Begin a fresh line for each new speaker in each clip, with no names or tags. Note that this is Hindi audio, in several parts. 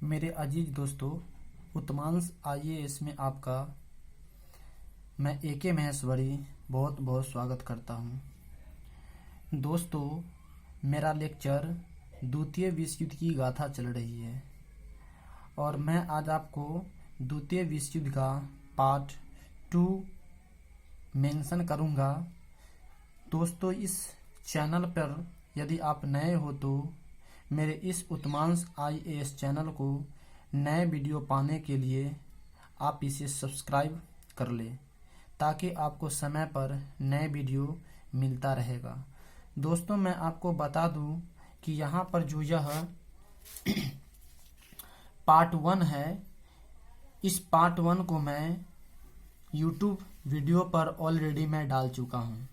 मेरे अजीज दोस्तों, उत्तमांश आईएएस में आपका मैं एके महेश्वरी बहुत बहुत स्वागत करता हूं। दोस्तों, मेरा लेक्चर द्वितीय विश्व युद्ध की गाथा चल रही है और मैं आज आपको द्वितीय विश्व युद्ध का पार्ट 2 मेंशन करूंगा। दोस्तों, इस चैनल पर यदि आप नए हो तो मेरे इस उत्तमांश आईएएस चैनल को नए वीडियो पाने के लिए आप इसे सब्सक्राइब कर लें ताकि आपको समय पर नए वीडियो मिलता रहेगा। दोस्तों, मैं आपको बता दूं कि यहाँ पर जो यह पार्ट 1 है, इस पार्ट 1 को मैं यूट्यूब वीडियो पर ऑलरेडी मैं डाल चुका हूँ।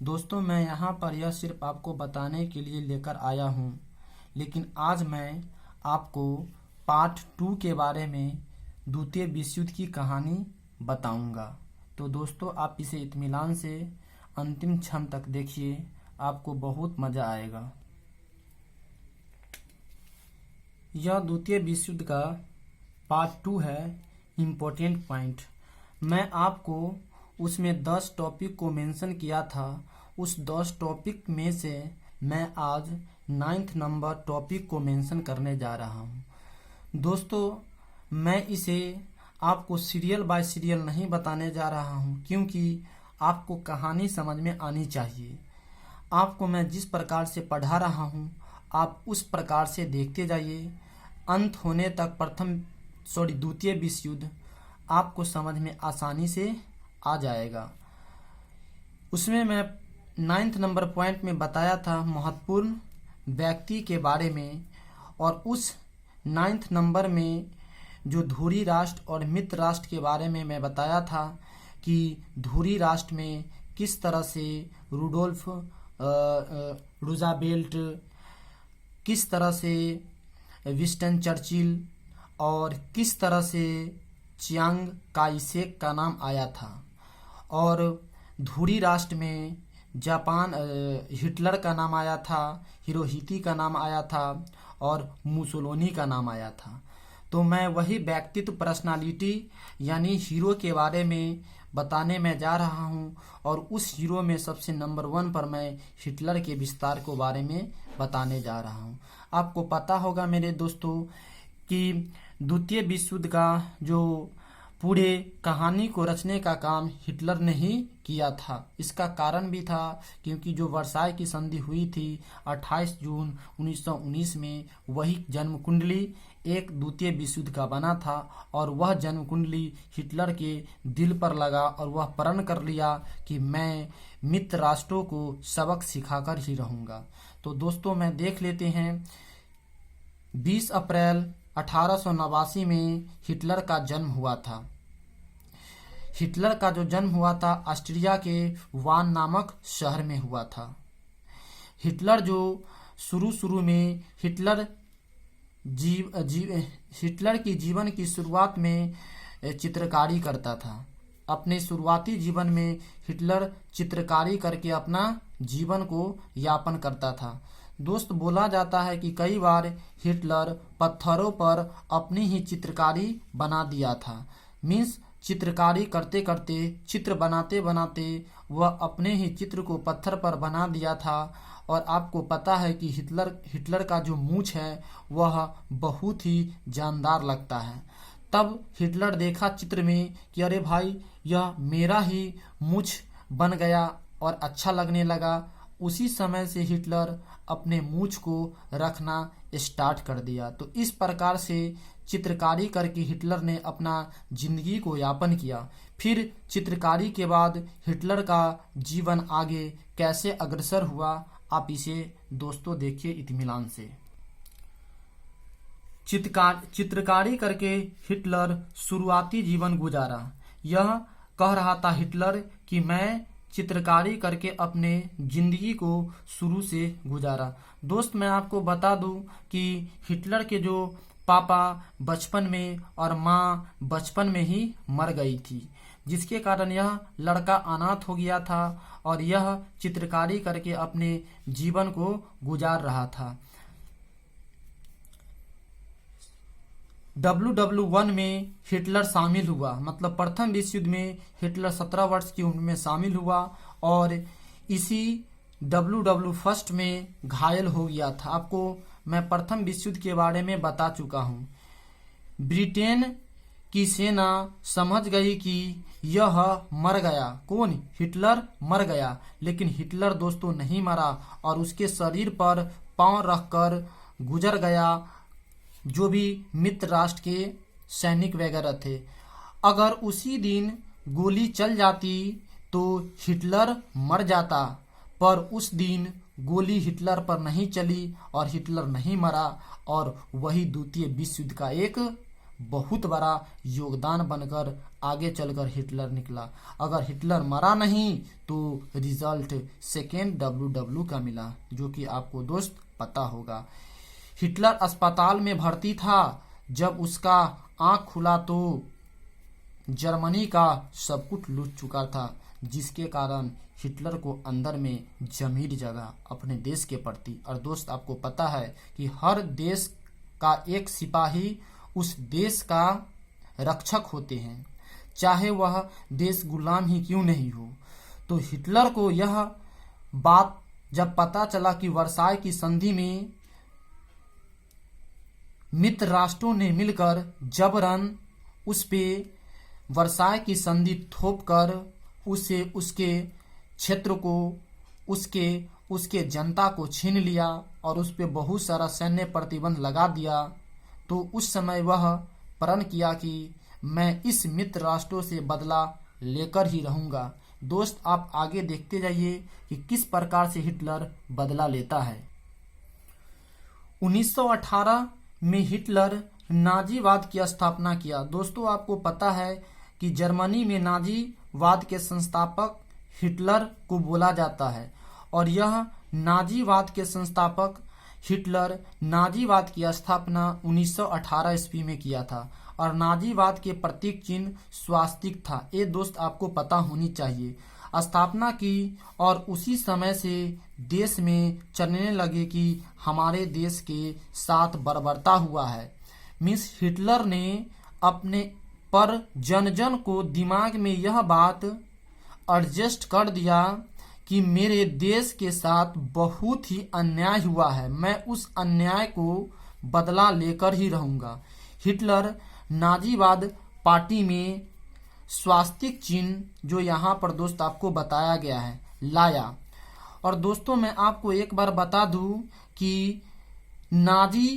दोस्तों, मैं यहाँ पर यह सिर्फ आपको बताने के लिए लेकर आया हूँ, लेकिन आज मैं आपको पार्ट 2 के बारे में द्वितीय विश्व युद्ध की कहानी बताऊंगा। तो दोस्तों, आप इसे इत्मीनान से अंतिम क्षण तक देखिए, आपको बहुत मज़ा आएगा। यह द्वितीय विश्व युद्ध का पार्ट 2 है। इम्पोर्टेंट पॉइंट, मैं आपको उसमें 10 टॉपिक को मेंशन किया था। उस 10 टॉपिक में से मैं आज 9th नंबर टॉपिक को मेंशन करने जा रहा हूँ। दोस्तों, मैं इसे आपको सीरियल बाय सीरियल नहीं बताने जा रहा हूँ, क्योंकि आपको कहानी समझ में आनी चाहिए। आपको मैं जिस प्रकार से पढ़ा रहा हूँ आप उस प्रकार से देखते जाइए। अंत होने तक द्वितीय विश्व युद्ध आपको समझ में आसानी से आ जाएगा। उसमें मैं 9th नंबर पॉइंट में बताया था महत्वपूर्ण व्यक्ति के बारे में, और उस 9th नंबर में जो धुरी राष्ट्र और मित्र राष्ट्र के बारे में मैं बताया था कि धुरी राष्ट्र में किस तरह से रुडोल्फ रूज़वेल्ट, किस तरह से विंस्टन चर्चिल और किस तरह से चियांग काई शेक का नाम आया था, और धुरी राष्ट्र में जापान हिटलर का नाम आया था, हिरोहितो का नाम आया था और मुसोलिनी का नाम आया था। तो मैं वही व्यक्तित्व पर्सनालिटी यानी हीरो के बारे में बताने में जा रहा हूँ, और उस हीरो में सबसे नंबर 1 पर मैं हिटलर के विस्तार के बारे में बताने जा रहा हूँ। आपको पता होगा मेरे दोस्तों कि द्वितीय विश्व युद्ध का जो पूरे कहानी को रचने का काम हिटलर ने ही किया था। इसका कारण भी था क्योंकि जो वर्साई की संधि हुई थी 28 जून 1919 में, वही जन्म कुंडली एक द्वितीय विश्व युद्ध का बना था, और वह जन्म कुंडली हिटलर के दिल पर लगा और वह प्रण कर लिया कि मैं मित्र राष्ट्रों को सबक सिखाकर ही रहूँगा। तो दोस्तों, मैं देख लेते हैं 20 अप्रैल 1889 में हिटलर का जन्म हुआ था। हिटलर का जो जन्म हुआ था ऑस्ट्रिया के वान नामक शहर में हुआ था। हिटलर जो शुरू में हिटलर की जीवन की शुरुआत में चित्रकारी करता था। अपने शुरुआती जीवन में हिटलर चित्रकारी करके अपना जीवन को यापन करता था। दोस्त, बोला जाता है कि कई बार हिटलर पत्थरों पर अपनी ही चित्रकारी बना दिया था। मीन्स चित्रकारी करते करते, चित्र बनाते बनाते वह अपने ही चित्र को पत्थर पर बना दिया था। और आपको पता है कि हिटलर का जो मूंछ है वह बहुत ही जानदार लगता है। तब हिटलर देखा चित्र में कि अरे भाई, यह मेरा ही मूंछ बन गया और अच्छा लगने लगा। उसी समय से हिटलर अपने मूंछ को रखना स्टार्ट कर दिया। तो इस प्रकार से चित्रकारी करके हिटलर ने अपना जिंदगी को यापन किया। फिर चित्रकारी के बाद हिटलर का जीवन आगे कैसे अग्रसर हुआ, आप इसे दोस्तों देखिए इत्मीनान से। चित्रकारी करके हिटलर शुरुआती जीवन गुजारा। यह कह रहा था हिटलर कि मैं चित्रकारी करके अपने जिंदगी को शुरू से गुजारा। दोस्त, मैं आपको बता दूं कि हिटलर के जो पापा बचपन में और माँ बचपन में ही मर गई थी, जिसके कारण यह लड़का अनाथ हो गया था और यह चित्रकारी करके अपने जीवन को गुजार रहा था। WW1 में हिटलर शामिल हुआ, मतलब प्रथम विश्व युद्ध में हिटलर 17 वर्ष की उम्र में शामिल हुआ और इसी WW1 में घायल हो गया था। आपको मैं प्रथम विश्व युद्ध के बारे में बता चुका हूँ। ब्रिटेन की सेना समझ गई कि यह मर गया। कौन? हिटलर मर गया। लेकिन हिटलर दोस्तों नहीं मरा और उसके शरीर पर पांव रखकर गुजर गया जो भी मित्र राष्ट्र के सैनिक वगैरह थे। अगर उसी दिन गोली चल जाती तो हिटलर मर जाता, पर उस दिन गोली हिटलर पर नहीं चली और हिटलर नहीं मरा और वही द्वितीय विश्व युद्ध का एक बहुत बड़ा योगदान बनकर आगे चलकर हिटलर निकला। अगर हिटलर मरा नहीं तो रिजल्ट सेकेंड WW का मिला, जो कि आपको दोस्त पता होगा। हिटलर अस्पताल में भर्ती था। जब उसका आंख खुला तो जर्मनी का सब कुछ लूट चुका था, जिसके कारण हिटलर को अंदर में जमीर जगा अपने देश के प्रति। और दोस्त आपको पता है कि हर देश का एक सिपाही उस देश का रक्षक होते हैं, चाहे वह देश गुलाम ही क्यों नहीं हो। तो हिटलर को यह बात जब पता चला कि वर्साय की संधि में मित्र राष्ट्रों ने मिलकर जबरन उस पे वर्साय की संधि थोप कर उसे उसके क्षेत्र को उसके जनता को छीन लिया और उस पे बहुत सारा सैन्य प्रतिबंध लगा दिया, तो उस समय वह प्रण किया कि मैं इस मित्र राष्ट्रों से बदला लेकर ही रहूंगा। दोस्त आप आगे देखते जाइए कि किस प्रकार से हिटलर बदला लेता है। 1918 में हिटलर नाजीवाद की स्थापना किया। दोस्तों आपको पता है कि जर्मनी में नाजीवाद के संस्थापक हिटलर को बोला जाता है और यह नाजीवाद के संस्थापक हिटलर नाजीवाद की स्थापना 1918 ईस्वी में किया था और नाजीवाद के प्रतीक चिन्ह स्वास्तिक था। ये दोस्त आपको पता होनी चाहिए। स्थापना की और उसी समय से देश में चलने लगे कि हमारे देश के साथ बर्बरता हुआ है। मिस हिटलर ने अपने पर जन जन को दिमाग में यह बात एडजस्ट कर दिया कि मेरे देश के साथ बहुत ही अन्याय हुआ है, मैं उस अन्याय को बदला लेकर ही रहूंगा। हिटलर नाजीवाद पार्टी में स्वास्तिक चिन्ह, जो यहाँ पर दोस्त आपको बताया गया है, लाया। और दोस्तों मैं आपको एक बार बता दूं कि नाजी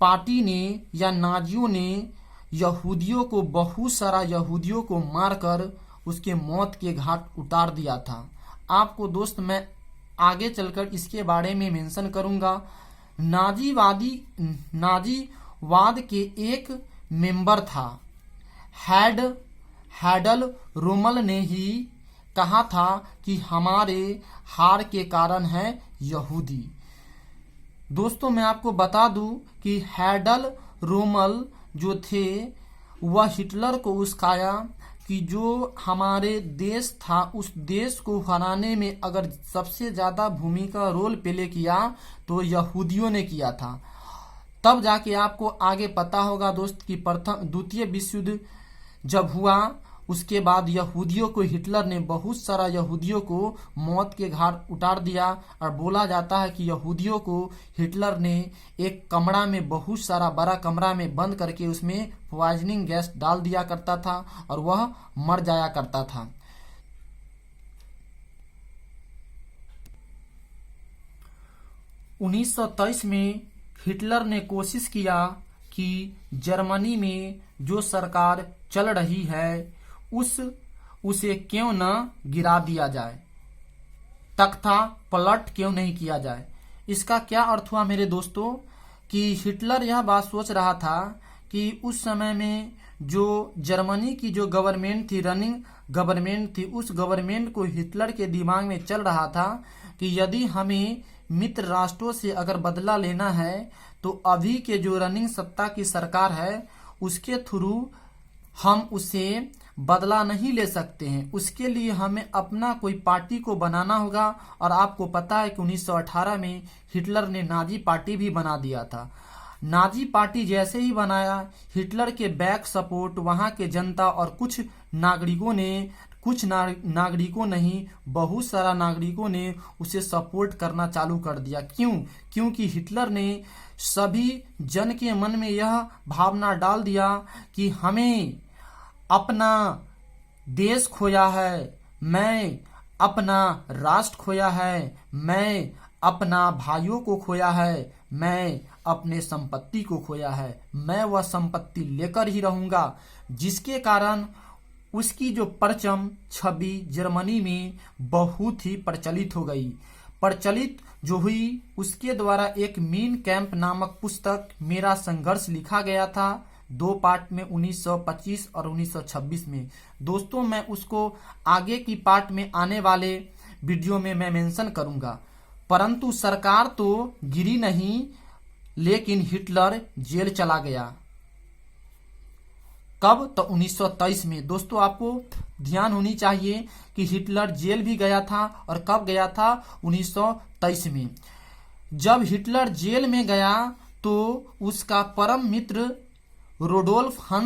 पार्टी ने या नाजियों ने यहूदियों को, बहुत सारा यहूदियों को मारकर उसके मौत के घाट उतार दिया था। आपको दोस्त मैं आगे चलकर इसके बारे में मेंशन करूंगा। नाजीवाद के एक मेंबर था हैडल रोमल ने ही कहा था कि हमारे हार के कारण है यहूदी। दोस्तों मैं आपको बता दूं कि हैडल रोमल जो थे वह हिटलर को उस्काया कि जो हमारे देश था उस देश को हराने में अगर सबसे ज़्यादा भूमिका रोल प्ले किया तो यहूदियों ने किया था। तब जाके आपको आगे पता होगा दोस्त कि द्वितीय विश्व युद्ध जब हुआ उसके बाद यहूदियों को हिटलर ने, बहुत सारा यहूदियों को मौत के घाट उतार दिया। और बोला जाता है कि यहूदियों को हिटलर ने एक कमरा में, बहुत सारा बड़ा कमरा में बंद करके उसमें पॉइजनिंग गैस डाल दिया करता था और वह मर जाया करता था। उन्नीस 1923 में हिटलर ने कोशिश किया कि जर्मनी में जो सरकार चल रही है उसे क्यों न गिरा दिया जाए, तख्ता पलट क्यों नहीं किया जाए। इसका क्या अर्थ हुआ मेरे दोस्तों कि हिटलर यह बात सोच रहा था कि उस समय में जो जर्मनी की जो गवर्नमेंट थी, रनिंग गवर्नमेंट थी, उस गवर्नमेंट को हिटलर के दिमाग में चल रहा था कि यदि हमें मित्र राष्ट्रों से अगर बदला लेना है तो अभी के जो रनिंग सत्ता की सरकार है उसके थ्रू हम उसे बदला नहीं ले सकते हैं। उसके लिए हमें अपना कोई पार्टी को बनाना होगा। और आपको पता है कि 1918 में हिटलर ने नाजी पार्टी भी बना दिया था। नाजी पार्टी जैसे ही बनाया, हिटलर के बैक सपोर्ट वहां के जनता और कुछ नागरिकों नहीं, बहुत सारा नागरिकों ने उसे सपोर्ट करना चालू कर दिया। क्यों? क्योंकि हिटलर ने सभी जन के मन में यह भावना डाल दिया कि हमें अपना देश खोया है, मैं अपना राष्ट्र खोया है, मैं अपना भाइयों को खोया है, मैं अपने संपत्ति को खोया है, मैं वह संपत्ति लेकर ही रहूंगा। जिसके कारण उसकी जो परचम छवि जर्मनी में बहुत ही प्रचलित हो गई। प्रचलित जो हुई, उसके द्वारा एक मीन कैंप नामक पुस्तक मेरा संघर्ष लिखा गया था 2 पार्ट में 1925 और 1926 में। दोस्तों मैं उसको आगे की पार्ट में आने वाले वीडियो में मैं मेंशन करूंगा। परंतु सरकार तो गिरी नहीं, लेकिन हिटलर जेल चला गया। कब? तो 1923 में। दोस्तों आपको ध्यान होनी चाहिए कि हिटलर जेल भी गया था, और कब गया था? 1923 में। जब हिटलर जेल में गया तो उसका परम मित्र रोडोल्फ हंस